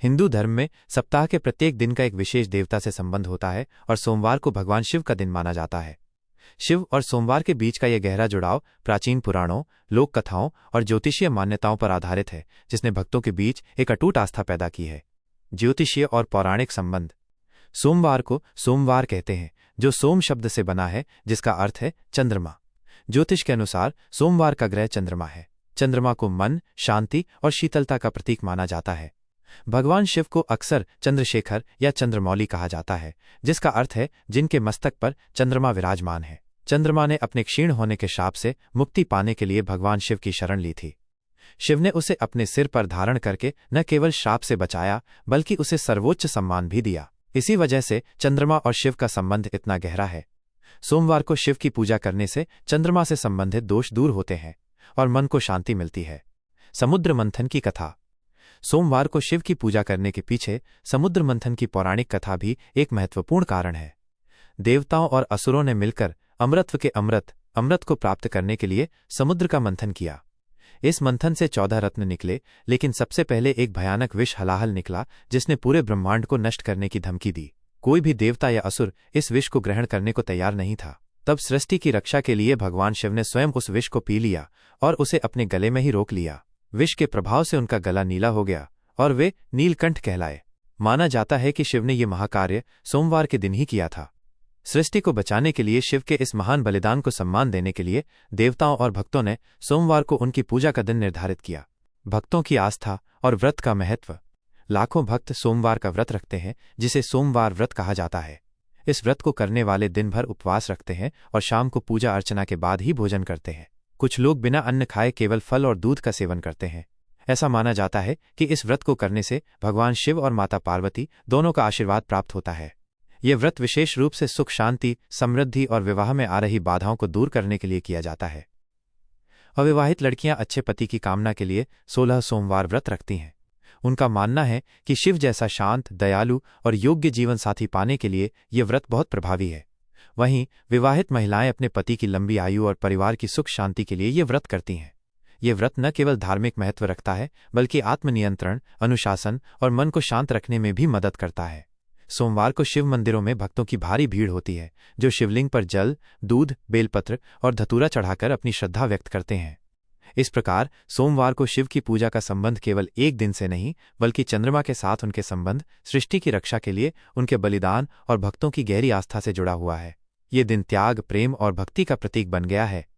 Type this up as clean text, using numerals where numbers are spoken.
हिंदू धर्म में सप्ताह के प्रत्येक दिन का एक विशेष देवता से संबंध होता है और सोमवार को भगवान शिव का दिन माना जाता है। शिव और सोमवार के बीच का यह गहरा जुड़ाव प्राचीन पुराणों, लोक कथाओं और ज्योतिषीय मान्यताओं पर आधारित है, जिसने भक्तों के बीच एक अटूट आस्था पैदा की है। ज्योतिषीय और पौराणिक संबंध। सोमवार को सोमवार कहते हैं, जो सोम शब्द से बना है, जिसका अर्थ है चंद्रमा। ज्योतिष के अनुसार सोमवार का ग्रह चंद्रमा है। चंद्रमा को मन, शांति और शीतलता का प्रतीक माना जाता है। भगवान शिव को अक्सर चंद्रशेखर या चंद्रमौली कहा जाता है, जिसका अर्थ है जिनके मस्तक पर चंद्रमा विराजमान है। चंद्रमा ने अपने क्षीण होने के शाप से मुक्ति पाने के लिए भगवान शिव की शरण ली थी। शिव ने उसे अपने सिर पर धारण करके न केवल शाप से बचाया, बल्कि उसे सर्वोच्च सम्मान भी दिया। इसी वजह से चंद्रमा और शिव का संबंध इतना गहरा है। सोमवार को शिव की पूजा करने से चंद्रमा से संबंधित दोष दूर होते हैं और मन को शांति मिलती है। समुद्र मंथन की कथा। सोमवार को शिव की पूजा करने के पीछे समुद्र मंथन की पौराणिक कथा भी एक महत्वपूर्ण कारण है। देवताओं और असुरों ने मिलकर अमृतत्व के अमृत को प्राप्त करने के लिए समुद्र का मंथन किया। इस मंथन से 14 रत्न निकले, लेकिन सबसे पहले एक भयानक विष हलाहल निकला, जिसने पूरे ब्रह्मांड को नष्ट करने की धमकी दी। कोई भी देवता या असुर इस विष को ग्रहण करने को तैयार नहीं था। तब सृष्टि की रक्षा के लिए भगवान शिव ने स्वयं उस विष को पी लिया और उसे अपने गले में ही रोक लिया। विष के प्रभाव से उनका गला नीला हो गया और वे नीलकंठ कहलाए। माना जाता है कि शिव ने यह महाकार्य सोमवार के दिन ही किया था। सृष्टि को बचाने के लिए शिव के इस महान बलिदान को सम्मान देने के लिए देवताओं और भक्तों ने सोमवार को उनकी पूजा का दिन निर्धारित किया। भक्तों की आस्था और व्रत का महत्व। लाखों भक्त सोमवार का व्रत रखते हैं, जिसे सोमवार व्रत कहा जाता है। इस व्रत को करने वाले दिन भर उपवास रखते हैं और शाम को पूजा अर्चना के बाद ही भोजन करते हैं। कुछ लोग बिना अन्न खाए केवल फल और दूध का सेवन करते हैं। ऐसा माना जाता है कि इस व्रत को करने से भगवान शिव और माता पार्वती दोनों का आशीर्वाद प्राप्त होता है। यह व्रत विशेष रूप से सुख, शांति, समृद्धि और विवाह में आ रही बाधाओं को दूर करने के लिए किया जाता है। अविवाहित लड़कियां अच्छे पति की कामना के लिए 16 सोमवार व्रत रखती हैं। उनका मानना है कि शिव जैसा शांत, दयालु और योग्य जीवन साथी पाने के लिए यह व्रत बहुत प्रभावी है। वहीं विवाहित महिलाएं अपने पति की लंबी आयु और परिवार की सुख शांति के लिए यह व्रत करती हैं। यह व्रत न केवल धार्मिक महत्व रखता है, बल्कि आत्मनियंत्रण, अनुशासन और मन को शांत रखने में भी मदद करता है। सोमवार को शिव मंदिरों में भक्तों की भारी भीड़ होती है, जो शिवलिंग पर जल, दूध, बेलपत्र और धतूरा चढ़ाकर अपनी श्रद्धा व्यक्त करते हैं। इस प्रकार सोमवार को शिव की पूजा का संबंध केवल एक दिन से नहीं, बल्कि चंद्रमा के साथ उनके संबंध, सृष्टि की रक्षा के लिए उनके बलिदान और भक्तों की गहरी आस्था से जुड़ा हुआ है। ये दिन त्याग, प्रेम और भक्ति का प्रतीक बन गया है।